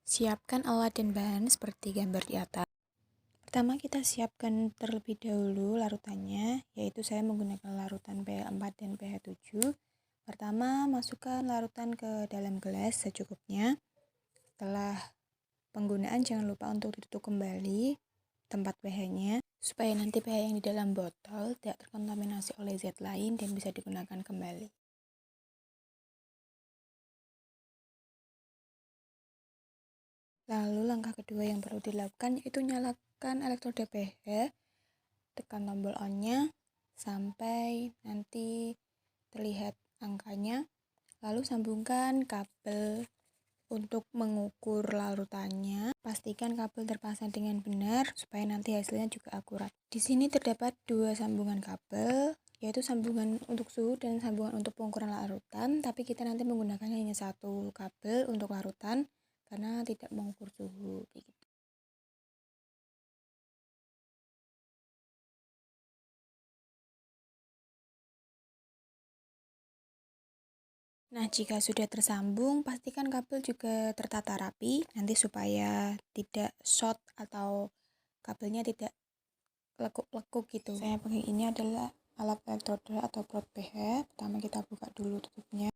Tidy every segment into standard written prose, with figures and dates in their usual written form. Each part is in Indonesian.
Siapkan alat dan bahan seperti gambar di atas. Pertama kita siapkan terlebih dahulu larutannya, yaitu saya menggunakan larutan pH 4 dan pH 7. Pertama, masukkan larutan ke dalam gelas secukupnya. Setelah penggunaan jangan lupa untuk ditutup kembali tempat pH-nya supaya nanti pH yang di dalam botol tidak terkontaminasi oleh zat lain dan bisa digunakan kembali. Lalu langkah kedua yang perlu dilakukan yaitu nyalakan elektroda pH, tekan tombol on-nya sampai nanti terlihat angkanya, lalu sambungkan kabel untuk mengukur larutannya. Pastikan kabel terpasang dengan benar supaya nanti hasilnya juga akurat. Di sini terdapat dua sambungan kabel, yaitu sambungan untuk suhu dan sambungan untuk pengukuran larutan, tapi kita nanti menggunakan hanya satu kabel untuk larutan karena tidak mengukur suhu gitu. Nah, jika sudah tersambung, pastikan kabel juga tertata rapi nanti supaya tidak short atau kabelnya tidak lekuk-lekuk gitu. Saya pakai ini adalah alat elektroda atau probe pH. Pertama kita buka dulu tutupnya.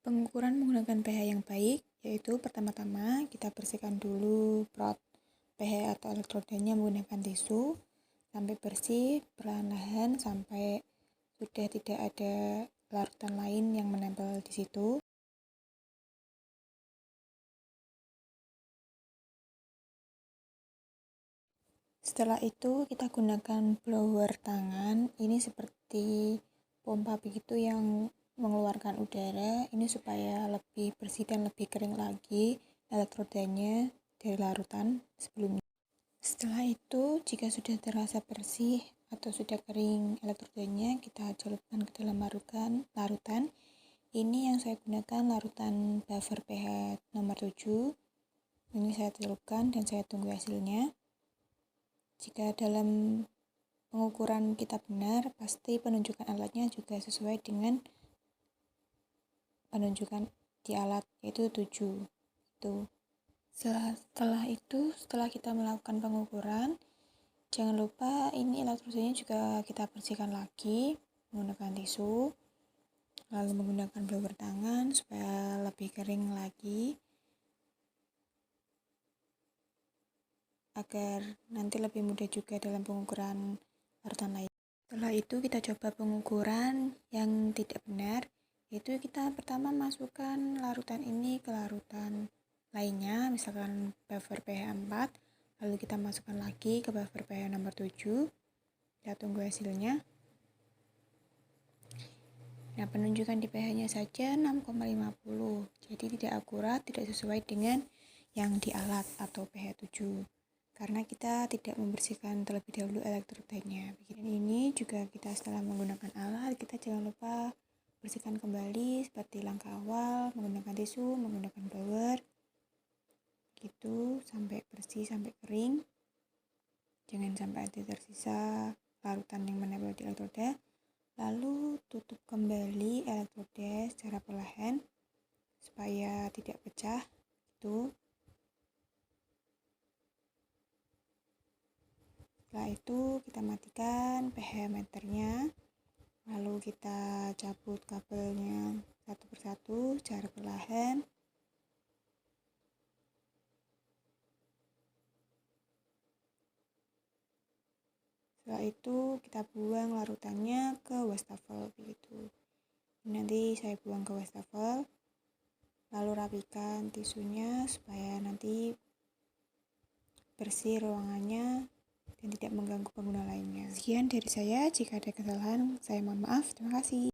Pengukuran menggunakan pH yang baik, yaitu pertama-tama kita bersihkan dulu probe pH atau elektrodanya menggunakan tisu sampai bersih, perlahan-lahan sampai sudah tidak ada larutan lain yang menempel di situ. Setelah itu kita gunakan blower tangan, ini seperti pompa begitu yang mengeluarkan udara, ini supaya lebih bersih dan lebih kering lagi elektrodanya dari larutan sebelumnya. Setelah itu, jika sudah terasa bersih atau sudah kering elektrodanya, kita celupkan ke dalam larutan. Ini yang saya gunakan larutan buffer pH nomor 7. Ini saya celupkan dan saya tunggu hasilnya. Jika dalam pengukuran kita benar, pasti penunjukan alatnya juga sesuai dengan penunjukan di alat, yaitu 7. Setelah kita melakukan pengukuran, jangan lupa ini elektrodanya juga kita bersihkan lagi menggunakan tisu, lalu menggunakan blower tangan supaya lebih kering lagi agar nanti lebih mudah juga dalam pengukuran larutan lain. Setelah itu kita coba pengukuran yang tidak benar, yaitu kita pertama masukkan larutan ini ke larutan lainnya, misalkan buffer pH 4, lalu kita masukkan lagi ke buffer pH nomor 7. Kita tunggu hasilnya. Nah, penunjukan di pH-nya saja 6,50, jadi tidak akurat, tidak sesuai dengan yang di alat atau pH 7 karena kita tidak membersihkan terlebih dahulu elektrodanya. Begini ini juga kita setelah menggunakan alat, kita jangan lupa bersihkan kembali seperti langkah awal, menggunakan tisu, menggunakan blower gitu sampai bersih, sampai kering. Jangan sampai ada tersisa larutan yang menempel di elektroda. Lalu tutup kembali elektroda secara perlahan supaya tidak pecah gitu. Setelah itu kita matikan pH meternya, lalu kita cabut kabelnya satu persatu secara perlahan. Setelah itu kita buang larutannya ke wastafel begitu. Nanti saya buang ke wastafel, lalu rapikan tisunya supaya nanti bersih ruangannya dan tidak mengganggu pengguna lainnya. Sekian dari saya, jika ada kesalahan saya mohon maaf. Terima kasih.